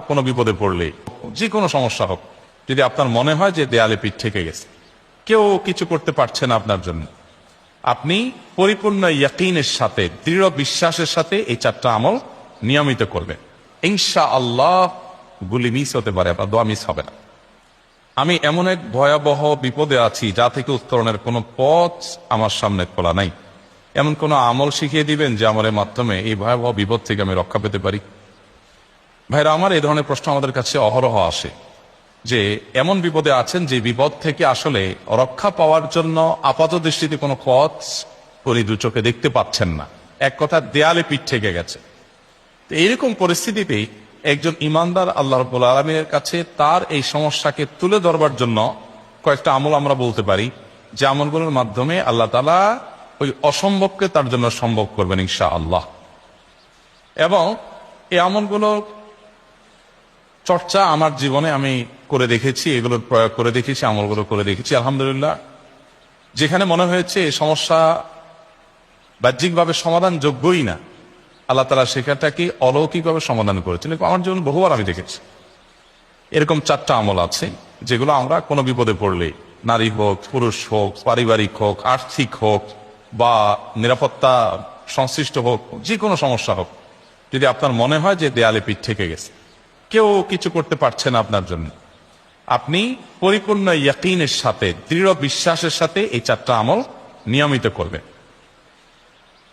কোনো বিপদে পড়লে, যে কোনো সমস্যা হোক, যদি আপনার মনে হয় যে দেয়ালে পিঠ ঠেকে গেছে, কেউ কিছু করতে পারছে না আপনার জন্য, আপনি পরিপূর্ণ ইয়াকিনের সাথে, দৃঢ় বিশ্বাসের সাথে এই 4টা আমল নিয়মিত করবেন। ইনশাআল্লাহ গুলি মিস হতে পারে, আপনার দোয়া মিস হবে না। আমি এমন এক ভয়াবহ বিপদে আছি যা থেকে উত্তরণের কোনো পথ আমার সামনে খোলা নাই, এমন কোন আমল শিখিয়ে দিবেন যে আমলের মাধ্যমে এই ভয়াবহ বিপদ থেকে আমি রক্ষা পেতে পারি। ভাইরা আমার, এই ধরনের প্রশ্ন আমাদের কাছে অহরহ আসে যে এমন বিপদে আছেন যে বিপদ থেকে আসলে রক্ষা পাওয়ার জন্য আপাত দৃষ্টিতে কোনো পথ উনি দু চোখে দেখতে পাচ্ছেন না, এক কথা দেয়ালে পিঠ ঠেকে গেছে। তো এইরকম পরিস্থিতিতেই একজন ইমানদার আল্লাহ রাব্বুল আলামিনের কাছে তার এই সমস্যাকে তুলে ধরবার জন্য কয়েকটা আমল আমরা বলতে পারি, যে আমলগুলোর মাধ্যমে আল্লাহ তাআলা ওই অসম্ভবকে তার জন্য সম্ভব করবেন ইনশাআল্লাহ। এবং এই আমলগুলো চর্চা আমার জীবনে আমি করে দেখেছি, এগুলোর প্রয়োগ করে দেখেছি, আমলগুলো করে দেখেছি। আলহামদুলিল্লাহ, যেখানে মনে হয়েছে এই সমস্যা বাহ্যিকভাবে সমাধান যোগ্যই না, আল্লাহ তাআলা সেখানটাকে অলৌকিকভাবে সমাধান করেছেন। আমার জীবনে বহুবার আমি দেখেছি। এরকম 4টা আমল আছে যেগুলো আমরা কোনো বিপদে পড়লে, নারী হোক, পুরুষ হোক, পারিবারিক হোক, আর্থিক হোক, বা নিরাপত্তা সংশ্লিষ্ট হোক, যে কোনো সমস্যা হোক, যদি আপনার মনে হয় যে দেয়ালে পিঠ ঠেকে গেছে, কেউ কিছু করতে পারছে না আপনার জন্য, আপনি পরিপূর্ণ ইয়াকিনের সাথে, দৃঢ় বিশ্বাসের সাথে এই 4টা আমল নিয়মিত করবেন।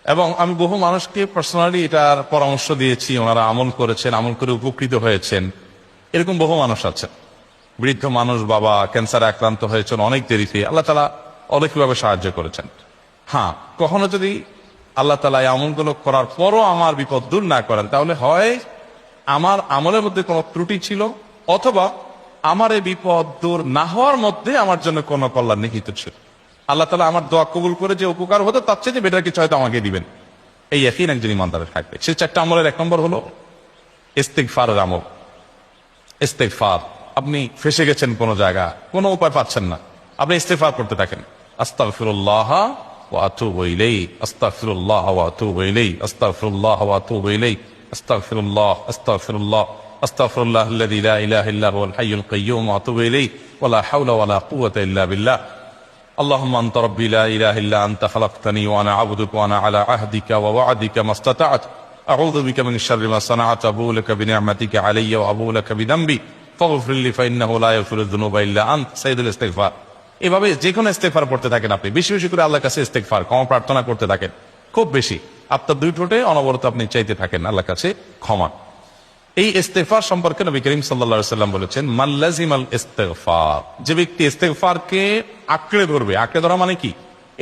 এবং আমি বহু মানুষকে পার্সোনালি এটার পরামর্শ দিয়েছি, ওনারা আমল করেছেন, আমল করে উপকৃত হয়েছেন। এরকম বহু মানুষ আছেন, বৃদ্ধ মানুষ, বাবা ক্যান্সারে আক্রান্ত হয়েছেন অনেক দেরিতে, আল্লাহ তাআলা অলৌকিকভাবে সাহায্য করেছেন। হ্যাঁ, কখনো যদি আল্লাহ তাআলা এই আমলগুলো করার পরও আমার বিপদ দূর না করেন, তাহলে হয় আমার আমলের মধ্যে কোনো ত্রুটি ছিল, অথবা আমার এই বিপদ দূর না হওয়ার মধ্যে আমার জন্য কোনো কল্যাণ নিহিত ছিল। আল্লাহ তাআলা আমার দোয়া কবুল করে যে উপকার হতো তার চেয়ে বেটার কিছু হয়তো আমাকে দিবেন, এই ইয়াকিন একজন ইমানদারের থাকবে। সেই 4টা আমলের 1 নম্বর হলো ইস্তিগফারের আমল। ইস্তিগফার, আপনি ফেসে গেছেন কোনো জায়গা, কোনো উপায় পাচ্ছেন না, আপনি ইস্তিগফার করতে থাকেন। আস্তাগফিরুল্লাহ ওয়া আতুবু ইলাইহি, আস্তাগফিরুল্লাহ ওয়া আতুবু ইলাইহি, আস্তাগফিরুল্লাহ ওয়া আতুবু ইলাইহি, আস্তাগফিরুল্লাহ, আস্তাগফিরুল্লাহ, আস্তাগফিরুল্লাহ আল্লাযী লা ইলাহা ইল্লা হুয়াল হাইয়ুল কাইয়্যুম ওয়া আতুবু ইলাইহি ওয়া লা হাওলা ওয়া লা কুওয়াতা ইল্লা বিল্লাহ। اللهم أنت ربي لا إله إلا أنت خلقتني وأنا عبدك وأنا على عهدك ووعدك ما استطعت أعوذ بك من شر ما صنعت أبوء لك بنعمتك علي وأبوء لك بذنبي فاغفر لي فإنه لا يغفر الذنوب إلا أنت সাইয়্যিদুল ইস্তিগফার। এভাবে যে কোনো ইস্তিগফার পড়তে থাকেন, আপনি বেশি বেশি করে আল্লাহর কাছে ইস্তিগফার, ক্ষমা প্রার্থনা করতে থাকেন, খুব বেশি, আপনার 2 ঠোঁটে অনবরত আপনি চাইতে থাকেন আল্লাহর কাছে ক্ষমা। এই ইস্তিগফার সম্পর্কে নবী করিম সাল্লাল্লাহু আলাইহি ওয়াসাল্লাম বলেছেন, মান লাজিমাল ইস্তিগফার, যে ব্যক্তি ইস্তিগফারকে আঁকড়ে ধরবে, আঁকড়ে ধরা মানে কি,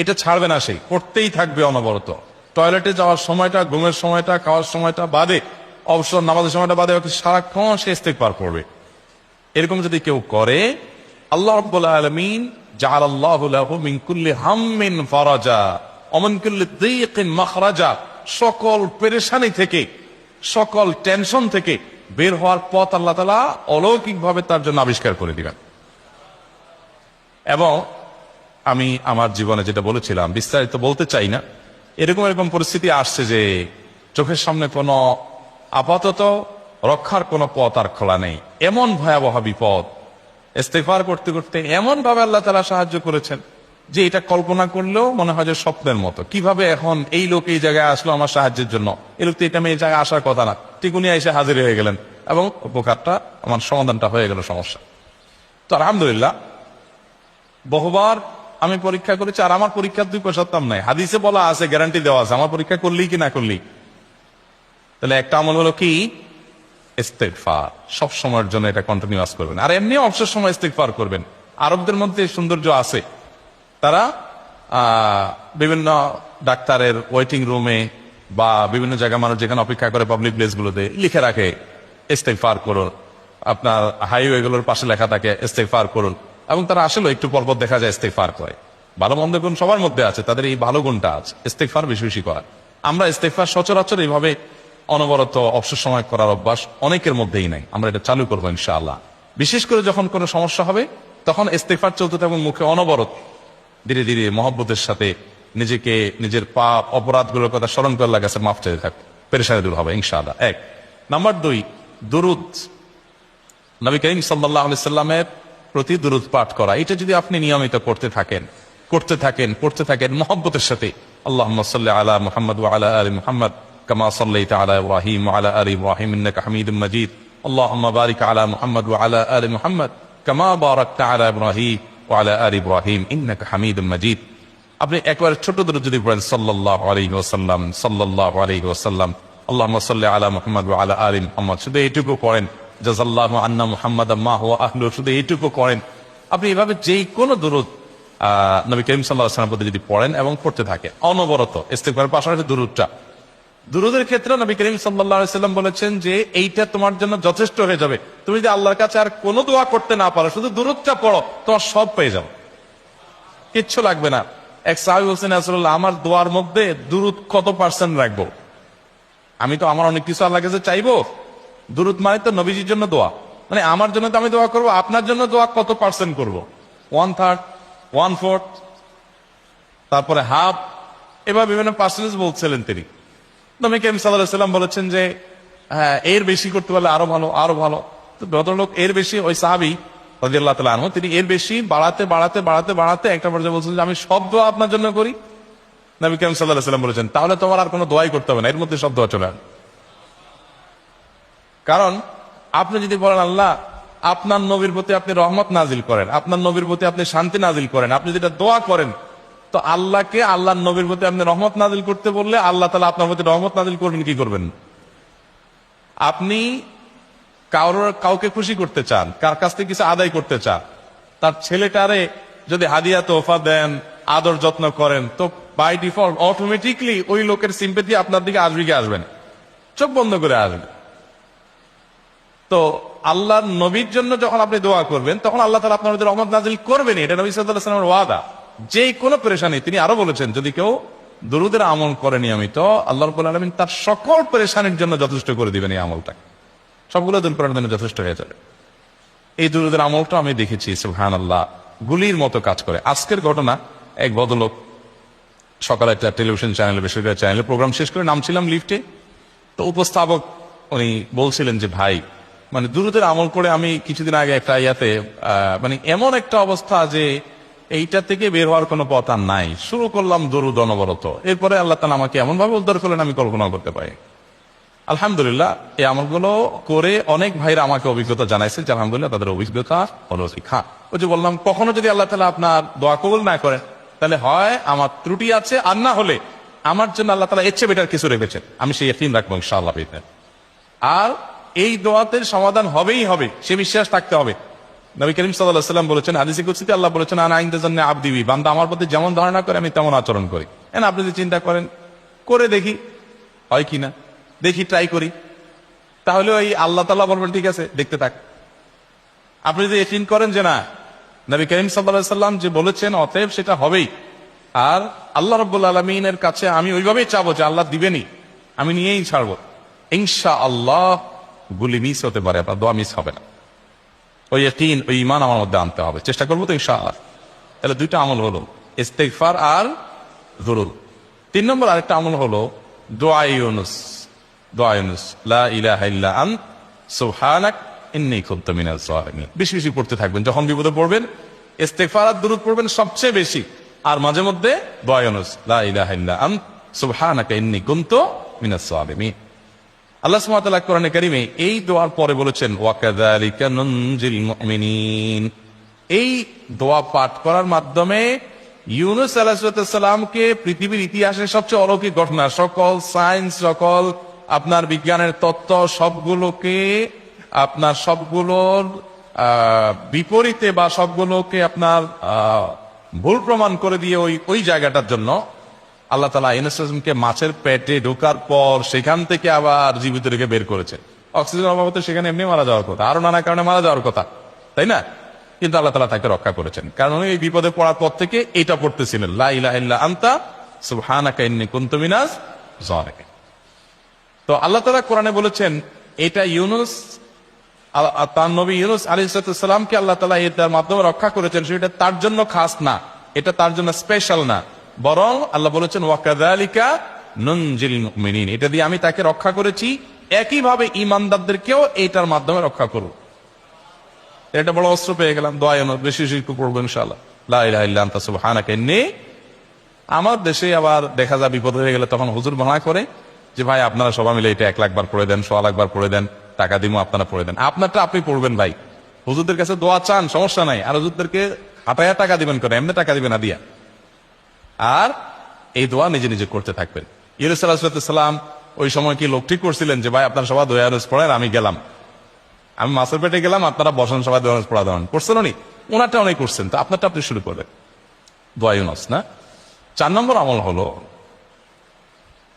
এটা ছাড়বে না, সে করতেই থাকবে অনবরত। টয়লেটে যাওয়ার সময়টা, ঘুমের সময়টা, খাওয়ার সময়টা বাদে, অবসর নামাজের সময়টা বাদে সারাক্ষণ সে ইস্তিগফার করবে। এরকম যদি কেউ করে, আল্লাহ রাব্বুল আলামিন জাআলাল্লাহু লাহু মিন কুল্লি হাম্মিন ফারাজা ওয়া মিন কুল্লি দীকিন মাখরাজা, সকল পেরেশানি থেকে, সকল টেনশন থেকে বের হওয়ার পথ আল্লাহ তাআলা অলৌকিকভাবে তার জন্য আবিষ্কার করে দিবেন। এবং আমি আমার জীবনে যেটা বলেছিলাম, বিস্তারিত বলতে চাই না, এরকম পরিস্থিতি আসছে যে চোখের সামনে কোনো আপাতত রক্ষার কোনো পথ আর খোলা নেই, এমন ভয়াবহ বিপদ। ইস্তিগফার করতে করতে এমন ভাবে আল্লাহ তাআলা সাহায্য করেছেন যে এটা কল্পনা করলেও মনে হয় যে স্বপ্নের মতো। কিভাবে এখন এই লোক এই জায়গায় আসলো আমার সাহায্যের জন্য, এই লোক তো এটা এই জায়গায় আসার কথা না, ঠিক উনি এসে হাজির হয়ে গেলেন এবং উপকারটা, আমার সমাধানটা হয়ে গেল সমস্যা। তো আলহামদুলিল্লাহ, বহুবার আমি পরীক্ষা করেছি, আর আমার পরীক্ষার 2 পয়সার দাম নাই, হাদিসে বলা আছে, গ্যারান্টি দেওয়া আছে, আমার পরীক্ষা করলেই কি না করলেই। তাহলে একটা আমল হলো কি, ইস্তিগফার। সব সময়ের জন্য এটা কন্টিনিউয়াস করবেন, আর এমনি অবসর সময় ইস্তিগফার করবেন। আরবদের মধ্যে সৌন্দর্য আছে, তারা বিভিন্ন ডাক্তারের ওয়েটিং রুমে বা বিভিন্ন জায়গায় মানুষ যেখানে অপেক্ষা করে পাবলিক প্লেসগুলোতে লিখে রাখে ইস্তিগফার করুন, আপনার হাইওয়ে গুলোর পাশে লেখা থাকে ইস্তিগফার করুন, এবং তারা আসলে একটু পরপর দেখা যায় ইস্তিগফার করে। ভালো মন্দ গুণ সবার মধ্যে আছে, তাদের এই ভালো গুণটা আছে, ইস্তিগফার বেশি বেশি করা। আমরা ইস্তিগফার সচরাচর এইভাবে অনবরত অবসর সময় করার অভ্যাস অনেকের মধ্যেই নাই, আমরা এটা চালু করবো ইনশাআল্লাহ। বিশেষ করে যখন কোনো সমস্যা হবে তখন ইস্তিগফার চলতে থাকবে মুখে অনবরত, ধীরে ধীরে মহব্বতের সাথে নিজেকে, নিজের পাপ অপরাধগুলোর কথা স্মরণ করে আল্লাহর কাছে মাফ চাইতে থাকবে, পেরেশানি দূর হবে ইনশাআল্লাহ। 1 নাম্বার 2, দুরুদ নবী করিম সাল্লাল্লাহু আলাইহি সাল্লামের প্রতি দুরূদ পাঠ করা, এটা যদি আপনি নিয়মিত করতে থাকেন মহব্বতের সাথে, আল্লাহুম্মা সাল্লি আলা মুহাম্মদ ওয়া আলা আলি মুহাম্মদ কামা সাল্লাইতা আলা ইব্রাহিম ওয়া আলা আলি ইব্রাহিম ইন্নাকা হামিদুম মাজিদ, আল্লাহুম্মা বারিক আলা মুহাম্মদ ওয়া আলা আলি মুহাম্মদ কামা বারাকতা আলা ইব্রাহিম ওয়া আলা আলি ইব্রাহিম ইন্নাকা হামিদুম মাজিদ। আপনি একবার ছোট দুরূদ যদি পড়েন সাল্লাল্লাহু আলাইহি ওয়াসাল্লাম, আল্লাহুম্মা সাল্লি আলা মুহাম্মদ ওয়া আলা আলি মুহাম্মদ, শুধু এইটুকু পড়েন। জাযাল্লাহু আন্না মুহাম্মাদাম মা হুয়া আহলু, শুধু এইটুকু করেন। আপনি এভাবে যে কোনো দুরূদ নবী করিম সাল্লাল্লাহু আলাইহি ওয়াসাল্লাম যদি পড়েন এবং পড়তে থাকে অনবরত, ইস্তিগফারের পাশাপাশি দুরূদের ক্ষেত্রে নবী করিম সাল্লাল্লাহু আলাইহি ওয়াসাল্লাম বলেছেন যে এইটা তোমার জন্য যথেষ্ট হয়ে যাবে। তুমি যদি আল্লাহর কাছে আর কোনো দোয়া করতে না পারো, শুধু দুরূদটা পড়ো, তোমার সব পেয়ে যাবে, কিচ্ছু লাগবে না। এক সাহাবী বলছেন, রাসূলুল্লাহ, আমার দোয়ার মধ্যে দুরূদ কত পার্সেন্ট রাখবো? আমি তো আমার অনেক কিছু আল্লাহর কাছে চাইবো, দুরূদ মানে তো নবীজির জন্য দোয়া, মানে আমার জন্য তো আমি দোয়া করবো, আপনার জন্য দোয়া কত পার্সেন্ট করবো? 1/3, 1/4, তারপরে হাফ, এবার বিভিন্ন পার্সেন্টেজ বলছিলেন তিনি। নবী করিম সাল্লাল্লাহু আলাইহি ওয়াসাল্লাম বলেছেন যে হ্যাঁ, এর বেশি করতে পারলে আরো ভালো। তো ভদ্রলোক এর বেশি, ওই সাহাবী রাদিয়াল্লাহু তাআলা আনহু, তিনি এর বেশি বাড়াতে একটা পর্যায়ে বলছেন যে আমি সব দোয়া আপনার জন্য করি। নবী করিম সাল্লাল্লাহু আলাইহি ওয়াসাল্লাম বলেছেন তাহলে তোমার আর কোনো দোয়াই করতে হবে না, এর মধ্যে সব দোয়া চলে আসবে। কারণ আপনি যদি বলেন আল্লাহ আপনার নবীর প্রতি আপনি রহমত নাজিল করেন, আপনার নবীর প্রতি আপনি শান্তি নাজিল করেন, আপনি যেটা দোয়া করেন, তো আল্লাহকে আল্লাহর নবীর প্রতি আপনি রহমত নাজিল করতে বললে আল্লাহ তাআলা আপনার প্রতি রহমত নাজিল করবেন কি করবেন? আপনি কাউকে খুশি করতে চান, কার কাছ থেকে কিছু আদায় করতে চান, তার ছেলেটারে যদি হাদিয়া তোহফা দেন, আদর যত্ন করেন, তো বাই ডিফল্ট অটোমেটিকলি ওই লোকের সিম্পেথি আপনার দিকে আসবে কি আসবেন? চোখ বন্ধ করে আসবে। তো আল্লাহর নবীর জন্য যখন আপনি দোয়া করবেন, তখন আল্লাহ তাআলা আপনার মধ্যে রহমত নাজিল করবেন, এটা নবী সাল্লাল্লাহু আলাইহি ওয়াসাল্লামের ওয়াদা। যে কোনো পেরেশানি, তিনি আরো বলেছেন যদি কেউ দুরূদের আমল করে নিয়মিত, আল্লাহ রাব্বুল আলামিন তার সকল পেরেশানির জন্য যথেষ্ট করে দিবেন, এই আমলটাকে সবগুলো দূর করার জন্য যথেষ্ট হয়ে যাবে। এই দুরূদের আমলটা আমি দেখেছি সুবহানাল্লাহ গুলির মতো কাজ করে। আজকের ঘটনা, এক ভদ্রলোক সকালে একটা টেলিভিশন চ্যানেলে, বেসরকারি চ্যানেলে প্রোগ্রাম শেষ করে নামছিলাম লিফটে, তো উপস্থাপক উনি বলছিলেন যে ভাই, মানে দুরূদের আমল করে আমি কিছুদিন আগে একটা ইয়াতে মানে এমন একটা অবস্থা যে এইটা থেকে বের হওয়ার কোনো পথ আর নাই, শুরু করলাম দরুদ অনবরত, এরপরে আল্লাহ তাআলা আমাকে এমন ভাবে উদ্ধার করলেন আমি কল্পনা করতে পারি। আলহামদুলিল্লাহ, এই আমলগুলো করে অনেক ভাইরা আমাকে অভিজ্ঞতা জানাইছে যে আলহামদুলিল্লাহ তাদের অভিজ্ঞতা হলো শিক্ষা। ওই যে বললাম, কখনো যদি আল্লাহ তাআলা আপনার দোয়া কবুল না করেন, তাহলে হয় আমার ত্রুটি আছে, আর না হলে আমার জন্য আল্লাহ তাআলা এর চেয়ে বেটার কিছু রেখেছেন, আমি সেই ইয়াকিন রাখবো ইনশাআল্লাহ। আর এই দোয়াতে সমাধান হবেই হবে, সে বিশ্বাস থাকতে হবে। নবী করিম সাল্লাল্লাহু আলাইহি ওয়াসাল্লাম বলেছেন, হাদিসে কুদসিতে আল্লাহ বলেছেন, আনা ইনদা যান্নি আবদি বি, বান্দা আমার প্রতি যেমন ধারণা করে আমি তেমন আচরণ করি। এখন আপনি যদি চিন্তা করেন, করে দেখি হয় কিনা, দেখি ট্রাই করি, তাহলে ওই আল্লাহ তাআলা বলবেন ঠিক আছে দেখতে থাক। আপনি যদি ইয়াকিন করেন যে না, নবী করিম সাল্লাল্লাহু আলাইহি ওয়াসাল্লাম যে বলেছেন অতএব সেটা হবেই, আর আল্লাহ রাব্বুল আলামিনের কাছে আমি ওইভাবেই চাবো যে আল্লাহ দিবেনই, আমি নিয়েই ছাড়বো, ইনশাআল্লাহ গুলি মিস হতে পারে, আপনার দোয়া মিস হবে না। ওই ইয়াকিন, ওই ঈমান আমার মধ্যে আনতে হবে, চেষ্টা করবো তো ইনশাআল্লাহ। তাহলে দুইটা আমল হলো, ইস্তিগফার আর দুরূদ। 3 নম্বর আরেকটা আমল হলো দোয়া ইউনুস। দোয়া ইউনুস, লা ইলাহা ইল্লা আন্ত সুবহানাক ইন্নী কুনতু মিনাজ জালিমিন। বেশি বেশি পড়তে থাকবেন, যখন বিপদে পড়বেন ইস্তিগফার আর দুরূদ পড়বেন সবচেয়ে বেশি, আর মাঝে মধ্যে দোয়া ইউনুস, লা ইলাহা ইল্লা আন্ত সুবহানাকা ইন্নী কুনতু মিনাজ জালিমিন। আল্লাহ সুবহানাহু ওয়া তাআলা কোরআনে কারীমে এই দোয়ার পরে বলেছেন, ওয়া কাযালিকা নুনজিল মুমিনিন। এই দোয়া পাঠ করার মাধ্যমে ইউনুস আলাইহিস সালামকে পৃথিবীর ইতিহাসের সবচেয়ে অলৌকিক ঘটনা, সকল সায়েন্স, সকল আপনার বিজ্ঞানের তত্ত্ব, সবগুলোকে আপনার সবগুলোর বিপরীতে বা সবগুলোকে আপনার ভুল প্রমাণ করে দিয়ে ওই জায়গাটার জন্য আল্লাহ তাআলা ইউনুসকে মাছের পেটে ঢোকার পর সেখান থেকে আবার জীবিত রেখে বের করেছে। অক্সিজেন অভাবে সেখানে এমনি মারা যাওয়ার কথা, আরো নানা কারণে মারা যাওয়ার কথা, তাই না? কিন্তু আল্লাহ তাআলা তাকে রক্ষা করেছেন, কারণ এই বিপদে পড়ার পর থেকে এটা পড়তেছিলেন, লা ইলাহা ইল্লা আনতা সুবহানাকা ইন্নী কুনতু মিনাজ জালিমিন। তো আল্লাহ তাআলা কোরআনে বলেছেন এটা ইউনুস, তার নবী ইউনুস আলাইহিস সালামকে আল্লাহ তাআলা এটার মাধ্যমে রক্ষা করেছেন, সেটা তার জন্য খাস না, এটা তার জন্য স্পেশাল না, বরং আল্লাহ বলেছেন ওয়া কাযালিকা নুনজিল মুমিনিন, এটা দিয়ে আমি তাকে রক্ষা করেছি, একইভাবে ঈমানদারদেরকেও এটার মাধ্যমে রক্ষা করব। এটা বড় অস্ত্র পেয়ে গেলাম। দোয়া বেশি বেশি একটু পড়বো ইনশাআল্লাহ, লা ইলাহা ইল্লা আনতা সুবহানাকা ইন্নী। আমার দেশে আবার দেখা যায় বিপদ হয়ে গেলে তখন হুজুর মানা করে যে ভাই আপনারা সবাই মিলে এটা 1 লাখ বার পড়ে দেন, 100 লাখ বার পড়ে দেন, টাকা দিমু আপনারা পড়ে দেন। আপনারটা আপনি পড়বেন ভাই, হুজুরদের কাছে দোয়া চান সমস্যা নাই, আর হুজুরদেরকে হাতায়া টাকা দিবেন করে, এমনি টাকা দিবেন না দিয়া। আর এই দোয়া নিজে নিজে করতে থাকবেন। ইউনূস আলাইহিস সালাম ওই সময় কি লোক ঠিক করছিলেন যে ভাই আপনারা সবাই দোয়া ইউনূস পড়েন, আমি গেলাম, আমি মাছের পেটে গেলাম, আপনারা বসেন সবাই দোয়া ইউনূস পড়া দেন, করছেন উনি? ওনারটা অনেক করছেন, তো আপনারটা আপনি শুরু করবেন দোয়া ইউনূস না। 4 নম্বর আমল হলো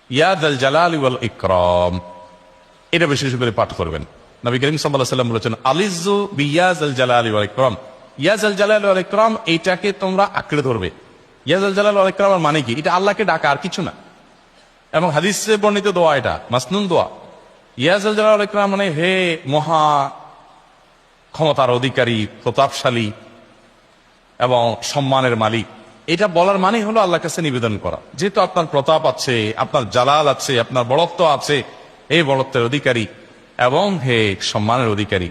ইয়া যাল জালালি ওয়াল ইকরাম, এটা বেশি বেশি করে পাঠ করবেন। নবী করিম সাল্লাল্লাহু আলাইহি ওয়াসাল্লাম বলেছেন আলিজু বিয়া যাল জালালি ওয়াল ইকরাম, ইয়া যাল জালালি ওয়াল ইকরাম, এইটাকে তোমরা আঁকড়ে ধরবে। ইয়া যাল জালালি ওয়াল ইকরাম মানে কি? এটা আল্লাহকে ডাকা, আর কিছু না। এবং হাদিসে বর্ণিত দোয়া, এটা মাসনুন দোয়া। ইয়া যাল জালালি ওয়াল ইকরাম মানে হে মহা ক্ষমতার অধিকারী, প্রতাপশালী এবং সম্মানের মালিক। এটা বলার মানে হলো আল্লাহর কাছে নিবেদন করা, যেহেতু আপনার প্রতাপ আছে, আপনার জালাল আছে, আপনার বড়ত্ব আছে, এই বড়ত্বের অধিকারী এবং হে সম্মানের অধিকারী,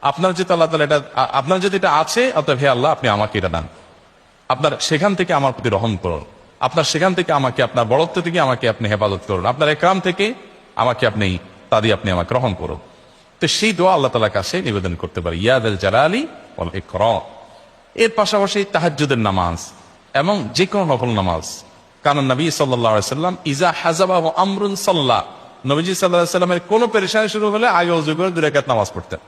আপনার যেহেতু আল্লাহ তাআলা এটা, আপনার যদি এটা আছে, অতএব হে আল্লাহ আপনি আমাকে এটা দান, আপনার সেখান থেকে আমার প্রতি রহম করুন, আপনার সেখান থেকে আমাকে, আপনার বড়ত্ব থেকে আমাকে আপনি হেফাজত করুন, আপনার একরাম থেকে আমাকে আপনি, তা দিয়ে আপনি আমাকে গ্রহণ করুন। তো সেই দোয়া আল্লাহ তাআলার কাছে নিবেদন করতে পারি, ইয়া যাল জালালি ওয়াল ইকরাম। এর পাশাপাশি তাহাজ্জুদের নামাজ এবং যে কোনো নফল নামাজ, কারণ নবী সাল্লাল্লাহু আলাইহি ওয়াসাল্লাম ইজা হাযাবাহু আমরুন সাল্লা, নবীজি সাল্লাল্লাহু আলাইহি ওয়াসাল্লামের কোন পেরেশানি শুরু হলে আগে ওযু করে 2 রাকাত নামাজ পড়তেন,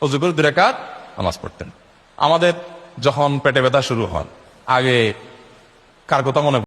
ওযু করে 2 রাকাত নামাজ পড়তেন। আমাদের যখন পেটে ব্যথা শুরু হয়, আগে কার কথা মনে